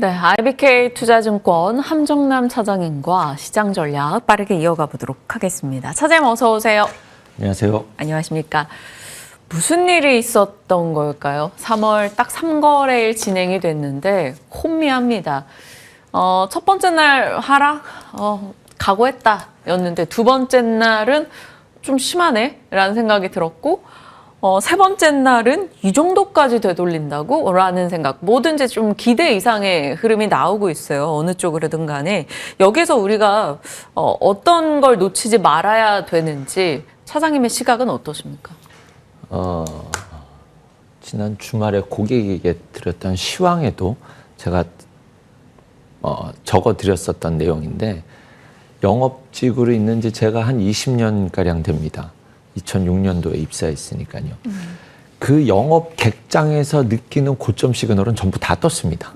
네, IBK 투자증권 함정남 차장님과 시장 전략 빠르게 이어가 보도록 하겠습니다. 차장님 어서 오세요. 안녕하세요. 안녕하십니까. 무슨 일이 있었던 걸까요? 3월 딱 3거래일 진행이 됐는데 혼미합니다. 첫 번째 날 하락, 각오했다 였는데 두 번째 날은 좀 심하네 라는 생각이 들었고 세 번째 날은 이 정도까지 되돌린다고? 라는 생각. 뭐든지 좀 기대 이상의 흐름이 나오고 있어요. 어느 쪽으로든 간에. 여기서 우리가 어떤 걸 놓치지 말아야 되는지 차장님의 시각은 어떠십니까? 지난 주말에 고객에게 드렸던 시황에도 제가 적어드렸었던 내용인데 영업직으로 있는 지 제가 한 20년가량 됩니다. 2006년도에 입사했으니까요. 그 영업 객장에서 느끼는 고점 시그널은 전부 다 떴습니다.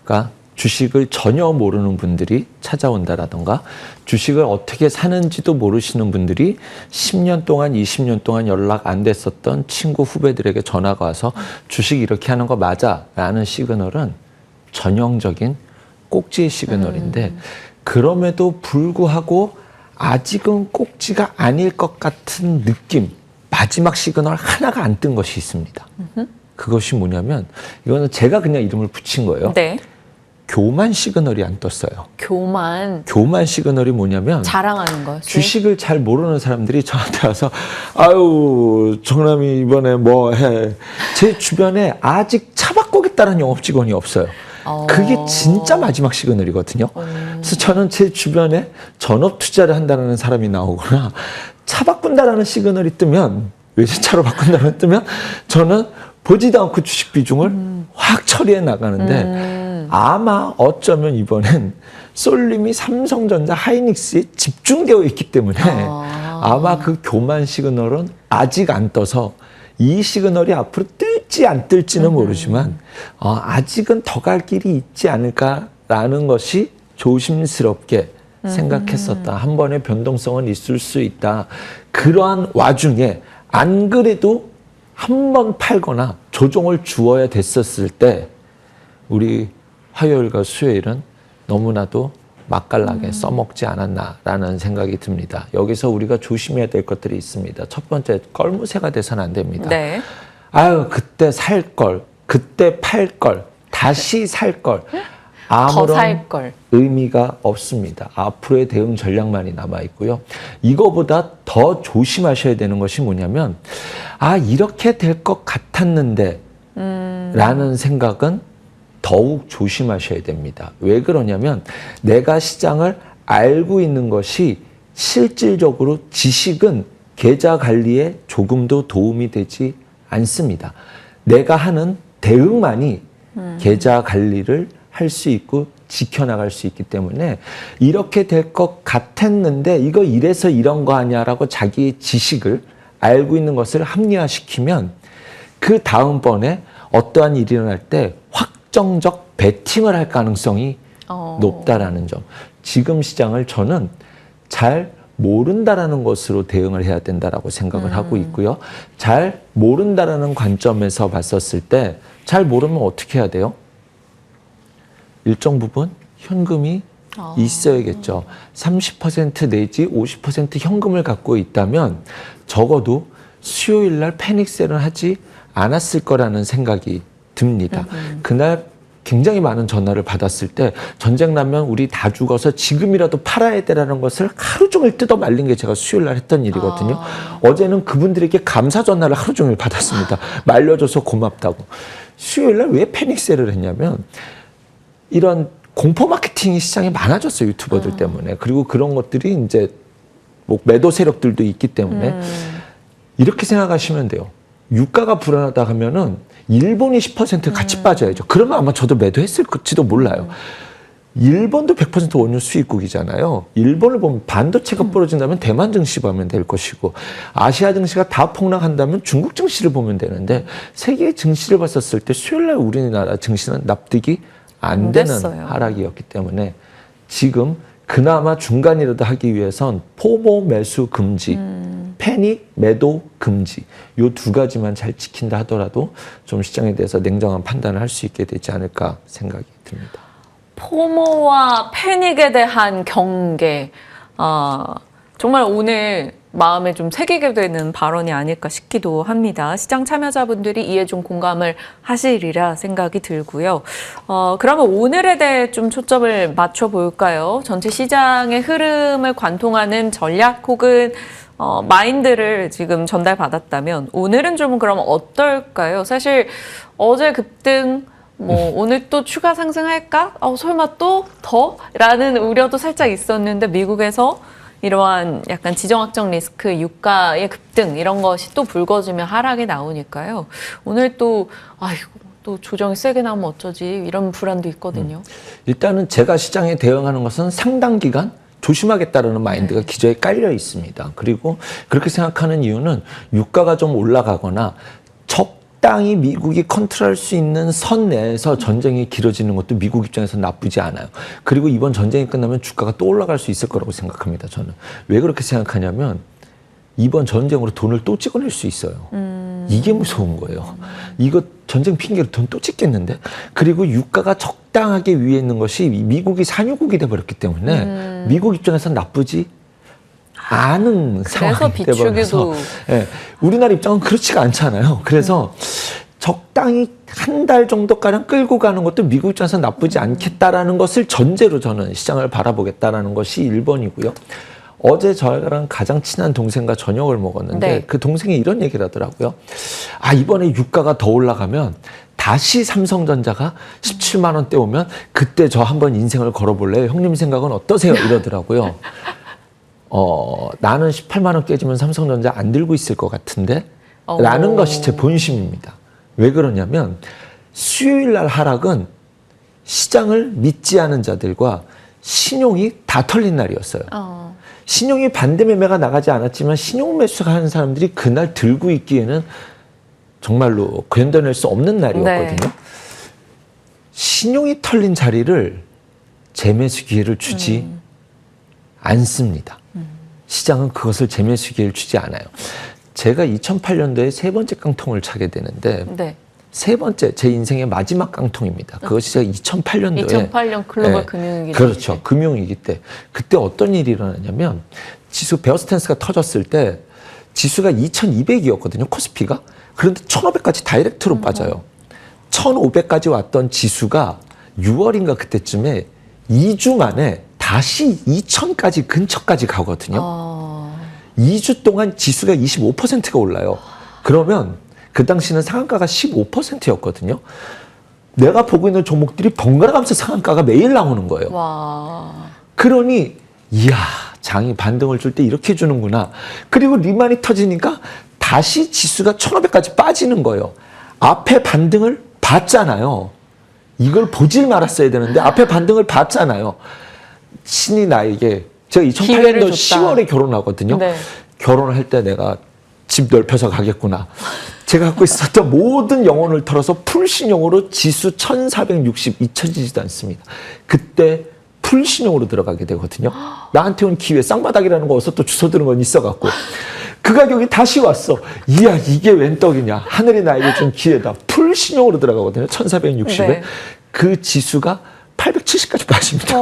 그러니까 주식을 전혀 모르는 분들이 찾아온다라던가 주식을 어떻게 사는지도 모르시는 분들이 10년 동안, 20년 동안 연락 안 됐었던 친구, 후배들에게 전화가 와서 주식 이렇게 하는 거 맞아? 라는 시그널은 전형적인 꼭지의 시그널인데 그럼에도 불구하고 아직은 꼭지가 아닐 것 같은 느낌, 마지막 시그널 하나가 안 뜬 것이 있습니다. 그것이 뭐냐면 이거는 제가 그냥 이름을 붙인 거예요. 네. 교만 시그널이 안 떴어요. 교만 시그널이 뭐냐면 자랑하는 거요. 주식을 잘 모르는 사람들이 저한테 와서 아유 정남이 이번에 뭐 해. 제 주변에 아직 차 바꾸겠다는 영업 직원이 없어요. 그게 진짜 마지막 시그널이거든요. 그래서 저는 제 주변에 전업 투자를 한다는 사람이 나오거나 차 바꾼다라는 시그널이 뜨면 외제차로 바꾼다는 뜨면 저는 보지도 않고 주식 비중을 확 처리해 나가는데 아마 어쩌면 이번엔 쏠림이 삼성전자 하이닉스에 집중되어 있기 때문에 아마 그 교만 시그널은 아직 안 떠서 이 시그널이 앞으로 뜰지 안 뜰지는 모르지만 아직은 더 갈 길이 있지 않을까라는 것이 조심스럽게 생각했었다. 한 번의 변동성은 있을 수 있다. 그러한 와중에 안 그래도 한 번 팔거나 조정을 주어야 됐었을 때 우리 화요일과 수요일은 너무나도 맛깔나게 써먹지 않았나라는 생각이 듭니다. 여기서 우리가 조심해야 될 것들이 있습니다. 첫 번째, 껄무새가 돼서는 안 됩니다. 네. 아유, 그때 살 걸, 그때 팔 걸, 다시 살 걸. 아무런 의미가 없습니다. 앞으로의 대응 전략만이 남아있고요. 이거보다 더 조심하셔야 되는 것이 뭐냐면 이렇게 될 것 같았는데 라는 생각은 더욱 조심하셔야 됩니다. 왜 그러냐면 내가 시장을 알고 있는 것이 실질적으로 지식은 계좌 관리에 조금도 도움이 되지 않습니다. 내가 하는 대응만이 계좌 관리를 할 수 있고 지켜나갈 수 있기 때문에 이렇게 될 것 같았는데 이거 이래서 이런 거 아니야라고 자기의 지식을 알고 있는 것을 합리화시키면 그 다음번에 어떠한 일이 일어날 때 확정적 베팅을 할 가능성이 높다라는 점. 지금 시장을 저는 잘 모른다라는 것으로 대응을 해야 된다라고 생각을 하고 있고요. 잘 모른다라는 관점에서 봤었을 때 잘 모르면 어떻게 해야 돼요? 일정 부분 현금이 있어야겠죠. 30% 내지 50% 현금을 갖고 있다면 적어도 수요일 날 패닉셀은 하지 않았을 거라는 생각이 듭니다. 그날 굉장히 많은 전화를 받았을 때 전쟁 나면 우리 다 죽어서 지금이라도 팔아야 되라는 것을 하루 종일 뜯어 말린 게 제가 수요일 날 했던 일이거든요. 어제는 그분들에게 감사 전화를 하루 종일 받았습니다. 말려줘서 고맙다고. 수요일 날 왜 패닉셀을 했냐면 이런 공포 마케팅이 시장에 많아졌어요. 유튜버들 때문에. 그리고 그런 것들이 이제 뭐 매도 세력들도 있기 때문에 이렇게 생각하시면 돼요. 유가가 불안하다 하면은 일본이 10% 같이 빠져야죠. 그러면 아마 저도 매도했을지도 몰라요. 일본도 100% 원유 수입국이잖아요. 일본을 보면 반도체가 부러진다면 대만 증시 보면 될 것이고 아시아 증시가 다 폭락한다면 중국 증시를 보면 되는데 세계 증시를 봤었을 때 수요일 날 우리나라 증시는 납득이 안 되는 하락이었기 때문에 지금 그나마 중간이라도 하기 위해선 포모 매수 금지, 패닉 매도 금지 이 두 가지만 잘 지킨다 하더라도 좀 시장에 대해서 냉정한 판단을 할 수 있게 되지 않을까 생각이 듭니다. 포모와 패닉에 대한 경계. 정말 오늘 마음에 좀 새기게 되는 발언이 아닐까 싶기도 합니다. 시장 참여자분들이 이에 좀 공감을 하시리라 생각이 들고요. 그러면 오늘에 대해 좀 초점을 맞춰볼까요? 전체 시장의 흐름을 관통하는 전략 혹은 마인드를 지금 전달받았다면 오늘은 좀 그럼 어떨까요? 사실 어제 급등 오늘 또 추가 상승할까? 설마 또 더? 라는 우려도 살짝 있었는데 미국에서 이러한 약간 지정학적 리스크, 유가의 급등 이런 것이 또 불거지면 하락이 나오니까요. 오늘 또 또 조정이 세게 나오면 어쩌지 이런 불안도 있거든요. 일단은 제가 시장에 대응하는 것은 상당 기간 조심하겠다라는 마인드가 기저에 깔려 있습니다. 그리고 그렇게 생각하는 이유는 유가가 좀 올라가거나 적당히 미국이 컨트롤할 수 있는 선 내에서 전쟁이 길어지는 것도 미국 입장에서 나쁘지 않아요. 그리고 이번 전쟁이 끝나면 주가가 또 올라갈 수 있을 거라고 생각합니다. 저는. 왜 그렇게 생각하냐면 이번 전쟁으로 돈을 또 찍어낼 수 있어요. 이게 무서운 거예요. 이거 전쟁 핑계로 돈 또 찍겠는데? 그리고 유가가 적당하게 위에 있는 것이 미국이 산유국이 돼버렸기 때문에 미국 입장에서 나쁘지 않은 상황이 돼버려서 우리나라 입장은 그렇지가 않잖아요. 그래서 적당히 한 달 정도가량 끌고 가는 것도 미국 입장에서 나쁘지 않겠다라는 것을 전제로 저는 시장을 바라보겠다라는 것이 1번이고요. 어제 저랑 가장 친한 동생과 저녁을 먹었는데 그 동생이 이런 얘기를 하더라고요. 이번에 유가가 더 올라가면 다시 삼성전자가 17만 원대 오면 그때 저 한번 인생을 걸어볼래요. 형님 생각은 어떠세요? 이러더라고요. 나는 18만 원 깨지면 삼성전자 안 들고 있을 것 같은데? 라는 것이 제 본심입니다. 왜 그러냐면 수요일 날 하락은 시장을 믿지 않은 자들과 신용이 다 털린 날이었어요. 신용이 반대 매매가 나가지 않았지만 신용 매수가 하는 사람들이 그날 들고 있기에는 정말로 견뎌낼 수 없는 날이었거든요. 신용이 털린 자리를 재매수 기회를 주지 않습니다. 시장은 그것을 재매수 기회를 주지 않아요. 제가 2008년도에 세 번째 깡통을 차게 되는데 세 번째 제 인생의 마지막 깡통입니다. 그것이 제가 2008년도에 2008년 글로벌 금융위기 그렇죠. 금융위기 때 그때 어떤 일이 일어나냐면 지수 베어스탠스가 터졌을 때 지수가 2200이었거든요. 코스피가. 그런데 1500까지 다이렉트로 빠져요. 1500까지 왔던 지수가 6월인가 그때쯤에 2주 만에 다시 2000까지 근처까지 가거든요. 2주 동안 지수가 25%가 올라요. 그러면 그 당시는 상한가가 15%였거든요. 내가 보고 있는 종목들이 번갈아 가면서 상한가가 매일 나오는 거예요. 그러니 이야 장이 반등을 줄 때 이렇게 주는구나. 그리고 리만이 터지니까 다시 지수가 1500까지 빠지는 거예요. 앞에 반등을 봤잖아요. 이걸 보질 말았어야 되는데 앞에 반등을 봤잖아요. 신이 나에게 제가 2008년도 10월에 결혼하거든요. 결혼을 할 때 내가 집 넓혀서 가겠구나. 제가 갖고 있었던 모든 영혼을 털어서 풀신용으로 지수 1460 잊혀지지도 않습니다. 그때 풀신용으로 들어가게 되거든요. 나한테 온 기회 쌍바닥이라는 거 어디서 또 주워드는 건 있어갖고 그 가격이 다시 왔어. 이야 이게 웬 떡이냐. 하늘이 나에게 준 기회다. 풀신용으로 들어가거든요. 1460에. 그 지수가 870까지 빠집니다.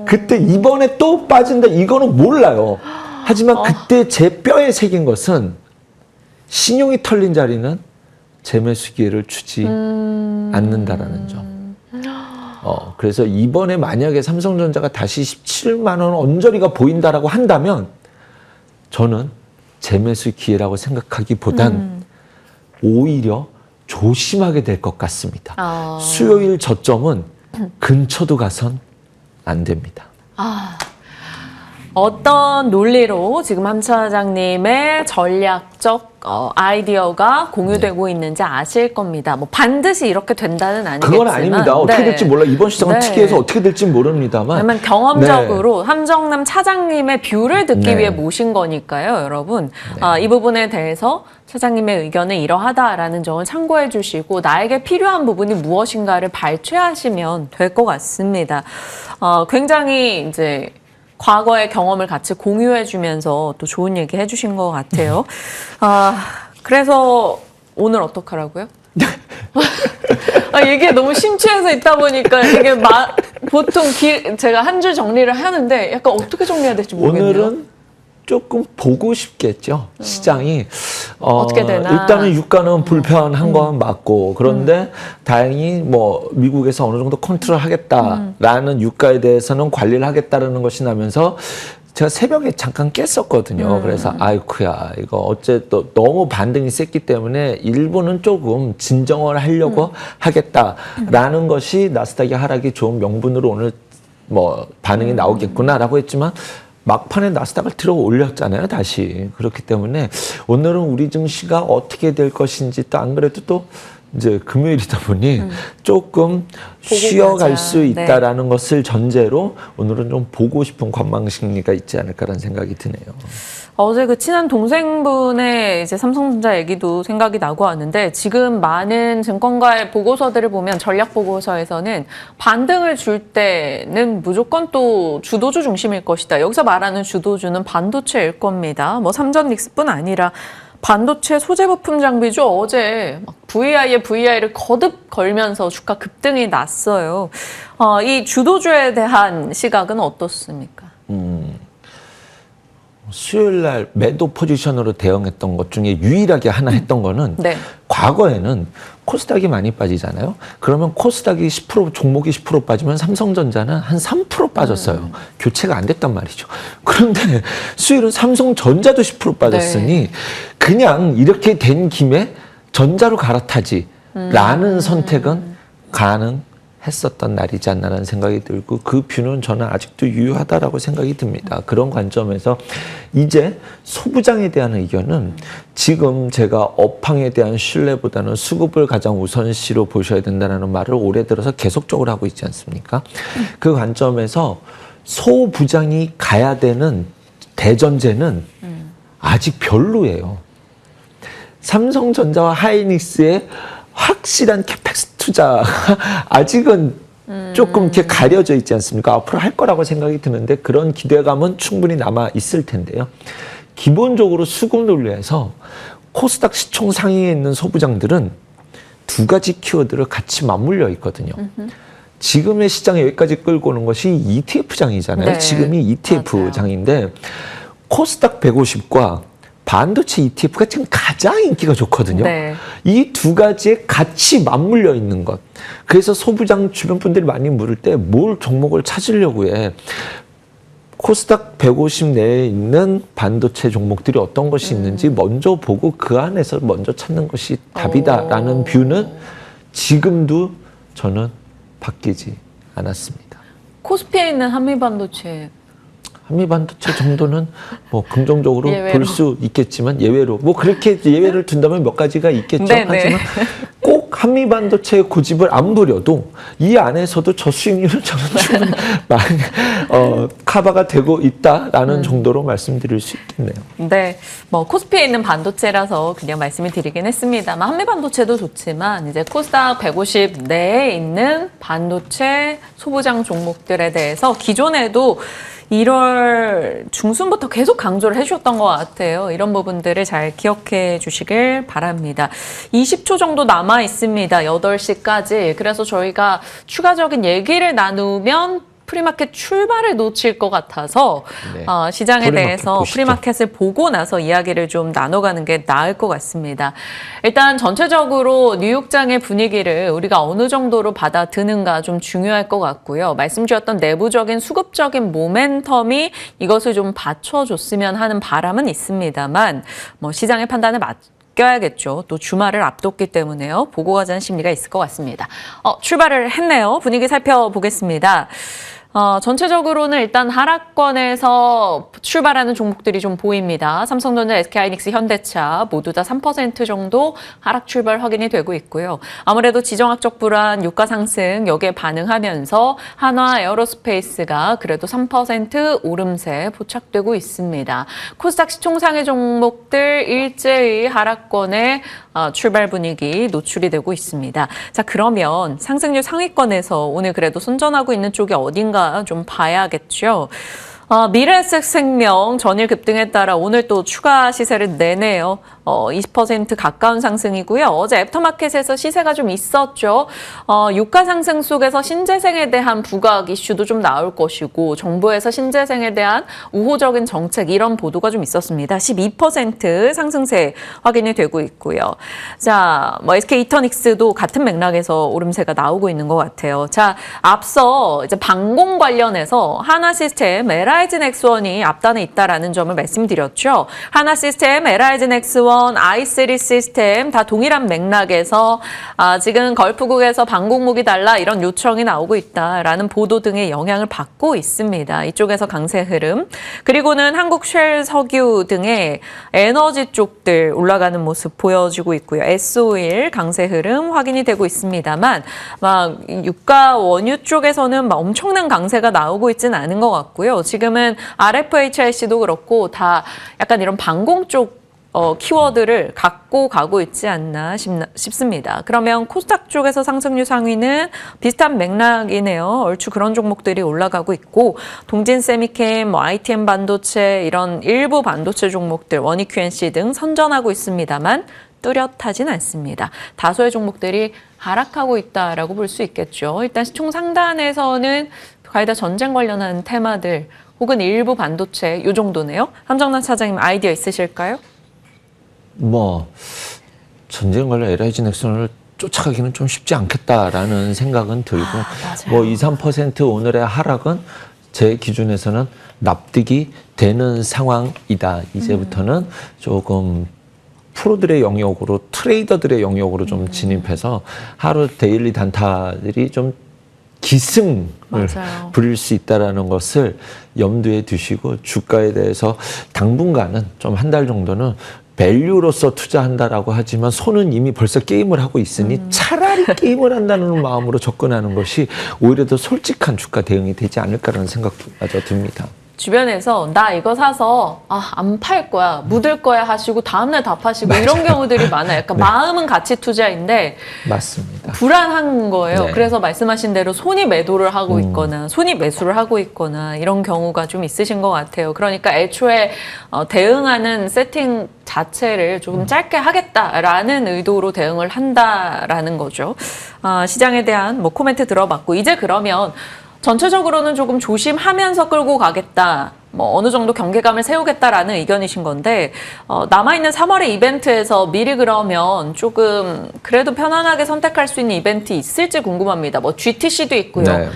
그때 이번에 또 빠진다 이거는 몰라요. 하지만 그때 제 뼈에 새긴 것은 신용이 털린 자리는 재매수 기회를 주지 않는다라는 점. 그래서 이번에 만약에 삼성전자가 다시 17만 원 언저리가 보인다라고 한다면 저는 재매수 기회라고 생각하기보단 오히려 조심하게 될 것 같습니다. 수요일 저점은 근처도 가선 안 됩니다. 어떤 논리로 지금 함 차장님의 전략적 아이디어가 공유되고 있는지 아실 겁니다. 반드시 이렇게 된다는 아니겠지만 그건 아닙니다. 어떻게 될지 몰라. 이번 시장은 특이해서 어떻게 될지 모릅니다만. 그러면 경험적으로 함정남 차장님의 뷰를 듣기 위해 모신 거니까요, 여러분. 이 부분에 대해서 차장님의 의견은 이러하다라는 점을 참고해 주시고 나에게 필요한 부분이 무엇인가를 발췌하시면 될 것 같습니다. 굉장히 이제 과거의 경험을 같이 공유해주면서 또 좋은 얘기 해주신 것 같아요. 그래서 오늘 어떡하라고요? 이게 너무 심취해서 있다 보니까 이게 보통 제가 한 줄 정리를 하는데 약간 어떻게 정리해야 될지 모르겠네요. 오늘은 조금 보고 싶겠죠. 시장이 어떻게 되나. 일단은 유가는 불편한 건 맞고 그런데 다행히 뭐 미국에서 어느 정도 컨트롤하겠다라는 유가에 대해서는 관리를 하겠다라는 것이 나면서 제가 새벽에 잠깐 깼었거든요. 그래서 아이쿠야 이거 어쨌든 너무 반등이 셌기 때문에 일부는 조금 진정을 하려고 하겠다라는 것이 나스닥의 하락이 좋은 명분으로 오늘 뭐 반응이 나오겠구나라고 했지만 막판에 나스닥을 들어 올렸잖아요, 다시. 그렇기 때문에 오늘은 우리 증시가 어떻게 될 것인지 또 안 그래도 또 이제 금요일이다 보니 조금 쉬어갈 수 있다라는 것을 전제로 오늘은 좀 보고 싶은 관망 심리가 있지 않을까라는 생각이 드네요. 어제 그 친한 동생분의 이제 삼성전자 얘기도 생각이 나고 하는데 지금 많은 증권가의 보고서들을 보면 전략 보고서에서는 반등을 줄 때는 무조건 또 주도주 중심일 것이다. 여기서 말하는 주도주는 반도체일 겁니다. 뭐 삼전닉스뿐 아니라 반도체 소재 부품 장비주 어제 VI에 VI를 거듭 걸면서 주가 급등이 났어요. 이 주도주에 대한 시각은 어떻습니까? 수요일 날 매도 포지션으로 대응했던 것 중에 유일하게 하나 했던 거는 네. 과거에는 코스닥이 많이 빠지잖아요. 그러면 코스닥이 10% 종목이 10% 빠지면 삼성전자는 한 3% 빠졌어요. 교체가 안 됐단 말이죠. 그런데 수요일은 삼성전자도 10% 빠졌으니 그냥 이렇게 된 김에 전자로 갈아타지라는 선택은 가능했었던 날이지 않나라는 생각이 들고 그 뷰는 저는 아직도 유효하다라고 생각이 듭니다. 그런 관점에서 이제 소부장에 대한 의견은 지금 제가 업황에 대한 신뢰보다는 수급을 가장 우선시로 보셔야 된다는 말을 올해 들어서 계속적으로 하고 있지 않습니까? 그 관점에서 소부장이 가야 되는 대전제는 아직 별로예요. 삼성전자와 하이닉스의 확실한 캐펙스 투자가 아직은 조금 이렇게 가려져 있지 않습니까? 앞으로 할 거라고 생각이 드는데 그런 기대감은 충분히 남아 있을 텐데요. 기본적으로 수급 논리에서 코스닥 시총 상위에 있는 소부장들은 두 가지 키워드를 같이 맞물려 있거든요. 지금의 시장에 여기까지 끌고 오는 것이 ETF장이잖아요. 네. 지금이 ETF장인데 코스닥 150과 반도체 ETF가 지금 가장 인기가 좋거든요. 네. 이 두 가지에 같이 맞물려 있는 것. 그래서 소부장 주변 분들이 많이 물을 때 뭘 종목을 찾으려고 해. 코스닥 150 내에 있는 반도체 종목들이 어떤 것이 있는지 먼저 보고 그 안에서 먼저 찾는 것이 답이다라는 뷰는 지금도 저는 바뀌지 않았습니다. 코스피에 있는 한미반도체 한미반도체 정도는 뭐 긍정적으로 예외로. 볼 수 있겠지만 예외로 뭐 그렇게 예외를 둔다면 몇 가지가 있겠죠. 네네. 하지만 꼭 한미반도체의 고집을 안 부려도 이 안에서도 저수익률은 저는 충분히 많이 커버가 되고 있다라는 정도로 말씀드릴 수 있겠네요. 네, 뭐 코스피에 있는 반도체라서 그냥 말씀을 드리긴 했습니다만 한미반도체도 좋지만 이제 코스닥 150 내에 있는 반도체 소부장 종목들에 대해서 기존에도 1월 중순부터 계속 강조를 해주셨던 것 같아요. 이런 부분들을 잘 기억해 주시길 바랍니다. 20초 정도 남아 있습니다. 8시까지. 그래서 저희가 추가적인 얘기를 나누면 프리마켓 출발을 놓칠 것 같아서 네. 시장에 프리마켓 대해서 보시죠. 프리마켓을 보고 나서 이야기를 좀 나눠가는 게 나을 것 같습니다. 일단 전체적으로 뉴욕장의 분위기를 우리가 어느 정도로 받아드는가 좀 중요할 것 같고요. 말씀드렸던 내부적인 수급적인 모멘텀이 이것을 좀 받쳐줬으면 하는 바람은 있습니다만 뭐 시장의 판단에 껴야겠죠. 또 주말을 앞뒀기 때문에요. 보고 가자는 심리가 있을 것 같습니다. 출발을 했네요. 분위기 살펴보겠습니다. 전체적으로는 일단 하락권에서 출발하는 종목들이 좀 보입니다. 삼성전자, SK하이닉스, 현대차 모두 다 3% 정도 하락 출발 확인이 되고 있고요. 아무래도 지정학적 불안, 유가 상승 여기에 반응하면서 한화 에어로스페이스가 그래도 3% 오름세 포착되고 있습니다. 코스닥 시총상의 종목들 일제히 하락권에 출발 분위기 노출이 되고 있습니다. 자, 그러면 상승률 상위권에서 오늘 그래도 선전하고 있는 쪽이 어딘가 좀 봐야겠죠. 미래에셋생명 전일 급등에 따라 오늘 또 추가 시세를 내네요. 20% 가까운 상승이고요. 어제 애프터마켓에서 시세가 좀 있었죠. 유가 상승 속에서 신재생에 대한 부각 이슈도 좀 나올 것이고 정부에서 신재생에 대한 우호적인 정책 이런 보도가 좀 있었습니다. 12% 상승세 확인이 되고 있고요. 자, SK 이터닉스도 같은 맥락에서 오름세가 나오고 있는 것 같아요. 자, 앞서 이제 방공 관련해서 하나시스템, LIG 넥스원이 앞단에 있다라는 점을 말씀드렸죠. 하나시스템, LIG 넥스원, i3 시스템 다 동일한 맥락에서 지금 걸프국에서 방공목이 달라 이런 요청이 나오고 있다라는 보도 등의 영향을 받고 있습니다. 이쪽에서 강세 흐름. 그리고는 한국 쉘 석유 등의 에너지 쪽들 올라가는 모습 보여지고 있고요. S-오일 강세 흐름 확인이 되고 있습니다만 유가 원유 쪽에서는 엄청난 강세가 나오고 있지는 않은 것 같고요. 지금은 RFHIC도 그렇고 다 약간 이런 방공 쪽 키워드를 갖고 가고 있지 않나 싶습니다. 그러면 코스닥 쪽에서 상승률 상위는 비슷한 맥락이네요. 얼추 그런 종목들이 올라가고 있고 동진 세미캠, ITM 반도체 이런 일부 반도체 종목들, 원익 QNC 등 선전하고 있습니다만 뚜렷하진 않습니다. 다소의 종목들이 하락하고 있다라고 볼 수 있겠죠. 일단 시총 상단에서는 거의 다 전쟁 관련한 테마들 혹은 일부 반도체 이 정도네요. 함정남 차장님 아이디어 있으실까요? 전쟁 관련 LIG 넥슨을 쫓아가기는 좀 쉽지 않겠다라는 생각은 들고 2, 3% 오늘의 하락은 제 기준에서는 납득이 되는 상황이다. 이제부터는 조금 프로들의 영역으로 트레이더들의 영역으로 좀 진입해서 하루 데일리 단타들이 좀 기승을 부릴 수 있다는 것을 염두에 두시고 주가에 대해서 당분간은 좀 한 달 정도는 밸류로서 투자한다라고 하지만 손은 이미 벌써 게임을 하고 있으니 차라리 게임을 한다는 마음으로 접근하는 것이 오히려 더 솔직한 주가 대응이 되지 않을까라는 생각마저 듭니다. 주변에서 나 이거 사서 안 팔 거야, 묻을 거야 하시고 다음날 다 파시고 맞아요. 이런 경우들이 많아요. 약간 네. 마음은 가치 투자인데 맞습니다. 불안한 거예요. 네. 그래서 말씀하신 대로 손이 매도를 하고 있거나 손이 매수를 하고 있거나 이런 경우가 좀 있으신 것 같아요. 그러니까 애초에 대응하는 세팅 자체를 조금 짧게 하겠다라는 의도로 대응을 한다라는 거죠. 시장에 대한 코멘트 들어봤고 이제 그러면 전체적으로는 조금 조심하면서 끌고 가겠다. 어느 정도 경계감을 세우겠다라는 의견이신 건데 남아있는 3월의 이벤트에서 미리 그러면 조금 그래도 편안하게 선택할 수 있는 이벤트 있을지 궁금합니다. GTC도 있고요. 네.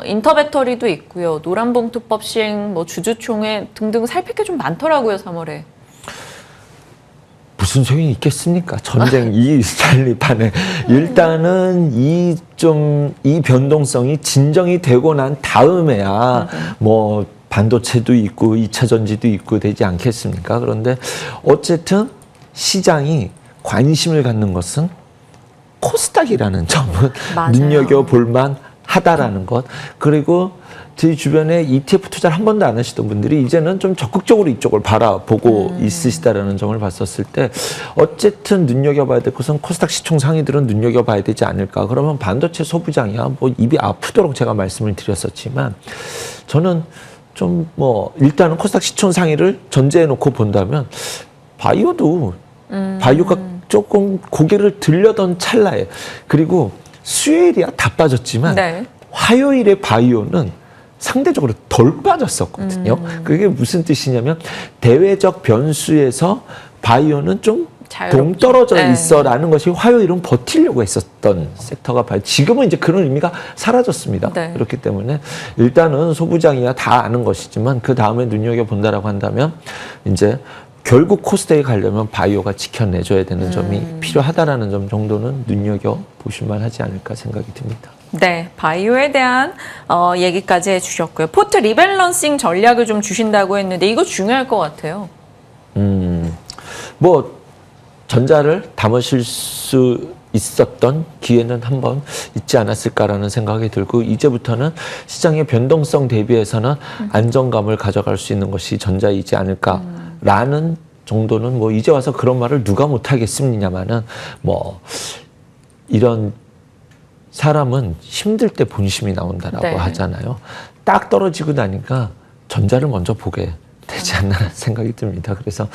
인터배터리도 있고요. 노란봉투법식, 주주총회 등등 살필 게 좀 많더라고요. 3월에. 무슨 소용이 있겠습니까? 전쟁 이 난리판에 일단은 이 변동성이 진정이 되고 난 다음에야 반도체도 있고 2차 전지도 있고 되지 않겠습니까? 그런데 어쨌든 시장이 관심을 갖는 것은 코스닥이라는 점은 맞아요. 눈여겨볼 만하다라는 것. 그리고 제 주변에 ETF 투자를 한 번도 안 하시던 분들이 이제는 좀 적극적으로 이쪽을 바라보고 있으시다라는 점을 봤었을 때 어쨌든 눈여겨봐야 될 것은 코스닥 시총 상위들은 눈여겨봐야 되지 않을까. 그러면 반도체 소부장이야 입이 아프도록 제가 말씀을 드렸었지만 저는 일단은 코스닥 시총 상위를 전제해 놓고 본다면 바이오도 바이오가 조금 고개를 들려던 찰나에 그리고 수요일이야 다 빠졌지만 네. 화요일에 바이오는 상대적으로 덜 빠졌었거든요. 그게 무슨 뜻이냐면 대외적 변수에서 바이오는 좀 동떨어져 있어라는 것이 화요일은 버티려고 했었던 섹터가 지금은 이제 그런 의미가 사라졌습니다. 네. 그렇기 때문에 일단은 소부장이야 다 아는 것이지만 그 다음에 눈여겨본다라고 한다면 이제 결국 코스닥에 가려면 바이오가 지켜내줘야 되는 점이 필요하다라는 점 정도는 눈여겨보실만 하지 않을까 생각이 듭니다. 네, 바이오에 대한 얘기까지 해주셨고요. 포트 리밸런싱 전략을 좀 주신다고 했는데 이거 중요할 것 같아요. 전자를 담으실 수 있었던 기회는 한번 있지 않았을까라는 생각이 들고 이제부터는 시장의 변동성 대비해서는 안정감을 가져갈 수 있는 것이 전자이지 않을까라는 정도는 이제 와서 그런 말을 누가 못하겠습니다만은 이런 사람은 힘들 때 본심이 나온다라고 네. 하잖아요. 딱 떨어지고 나니까 전자를 먼저 보게 되지 않나 생각이 듭니다. 그래서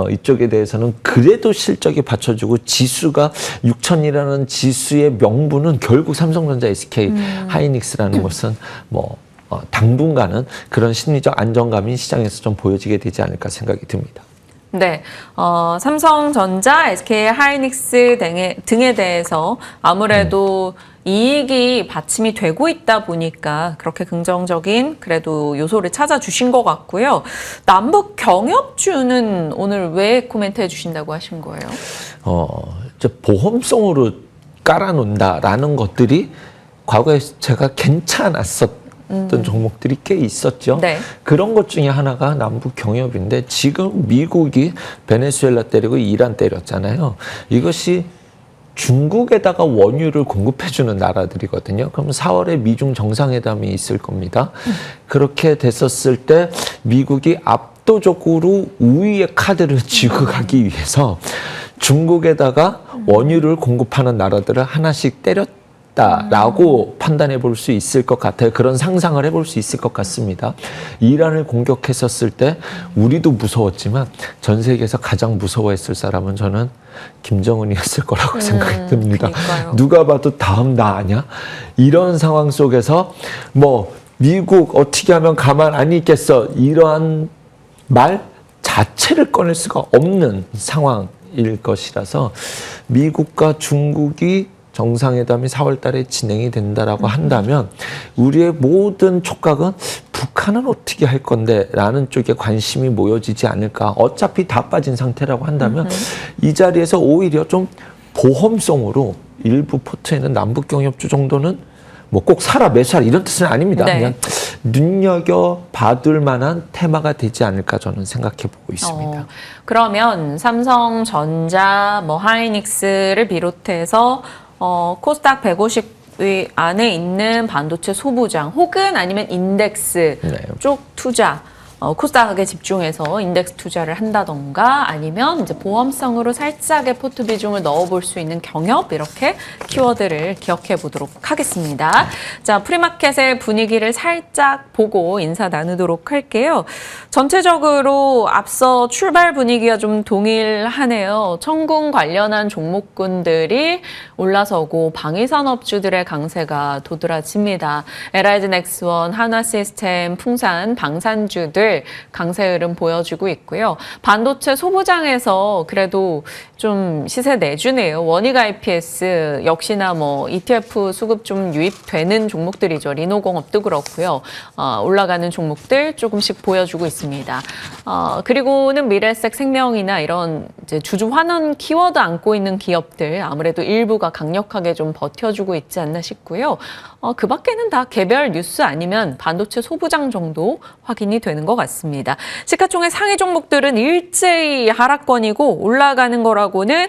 이쪽에 대해서는 그래도 실적이 받쳐주고 지수가 6천이라는 지수의 명분은 결국 삼성전자, SK 하이닉스라는 것은 뭐 당분간은 그런 심리적 안정감이 시장에서 좀 보여지게 되지 않을까 생각이 듭니다. 네, 삼성전자, SK 하이닉스 등에 대해서 아무래도 이익이 받침이 되고 있다 보니까 그렇게 긍정적인 그래도 요소를 찾아주신 것 같고요. 남북 경협주는 오늘 왜 코멘트 해주신다고 하신 거예요? 이제 보험성으로 깔아놓는다라는 것들이 과거에 제가 괜찮았었던 종목들이 꽤 있었죠. 네. 그런 것 중에 하나가 남북 경협인데 지금 미국이 베네수엘라 때리고 이란 때렸잖아요. 이것이 중국에다가 원유를 공급해주는 나라들이거든요. 그럼 4월에 미중 정상회담이 있을 겁니다. 그렇게 됐었을 때 미국이 압도적으로 우위의 카드를 쥐고 가기 위해서 중국에다가 원유를 공급하는 나라들을 하나씩 때렸다라고 판단해 볼 수 있을 것 같아요. 그런 상상을 해볼 수 있을 것 같습니다. 이란을 공격했었을 때 우리도 무서웠지만 전 세계에서 가장 무서워했을 사람은 저는 김정은이었을 거라고 생각이 듭니다. 그러니까요. 누가 봐도 다음 나 아냐? 이런 상황 속에서 뭐 미국 어떻게 하면 가만 안 있겠어? 이러한 말 자체를 꺼낼 수가 없는 상황일 것이라서 미국과 중국이 정상회담이 4월 달에 진행이 된다라고 한다면 우리의 모든 촉각은 북한은 어떻게 할 건데 라는 쪽에 관심이 모여지지 않을까. 어차피 다 빠진 상태라고 한다면 이 자리에서 오히려 좀 보험성으로 일부 포트에는 남북경협주 정도는 뭐 꼭 사라 매수하라 이런 뜻은 아닙니다. 네. 그냥 눈여겨봐둘 만한 테마가 되지 않을까 저는 생각해 보고 있습니다. 그러면 삼성전자, 뭐 하이닉스를 비롯해서 코스닥 150 안에 있는 반도체 소부장 혹은 아니면 인덱스 네. 쪽 투자, 코스닥에 집중해서 인덱스 투자를 한다던가 아니면 이제 보험성으로 살짝의 포트 비중을 넣어볼 수 있는 경협 이렇게 키워드를 기억해 보도록 하겠습니다. 자, 프리마켓의 분위기를 살짝 보고 인사 나누도록 할게요. 전체적으로 앞서 출발 분위기가 좀 동일하네요. 천군 관련한 종목군들이 올라서고 방위산업주들의 강세가 도드라집니다. LIG 넥스원, 한화시스템, 풍산, 방산주들 강세 흐름 보여주고 있고요. 반도체 소부장에서 그래도 좀 시세 내주네요. 원익 IPS 역시나 뭐 ETF 수급 좀 유입되는 종목들이죠. 리노공업도 그렇고요. 올라가는 종목들 조금씩 보여주고 있습니다. 그리고는 미래색 생명이나 이런 이제 주주 환원 키워드 안고 있는 기업들 아무래도 일부가 강력하게 좀 버텨주고 있지 않나 싶고요. 그 밖에는 다 개별 뉴스 아니면 반도체 소부장 정도 확인이 되는 것 같습니다. 시가총액 상위 종목들은 일제히 하락권이고 올라가는 거라고는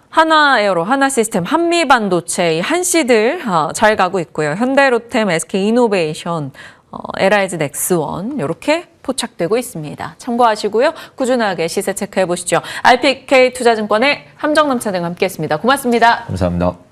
하나에어로, 하나시스템, 한미반도체, 한씨들 잘 가고 있고요. 현대로템, SK이노베이션, LIG 넥스원 이렇게 포착되고 있습니다. 참고하시고요. 꾸준하게 시세 체크해 보시죠. RPK 투자증권의 함정남 차장 함께했습니다. 고맙습니다. 감사합니다.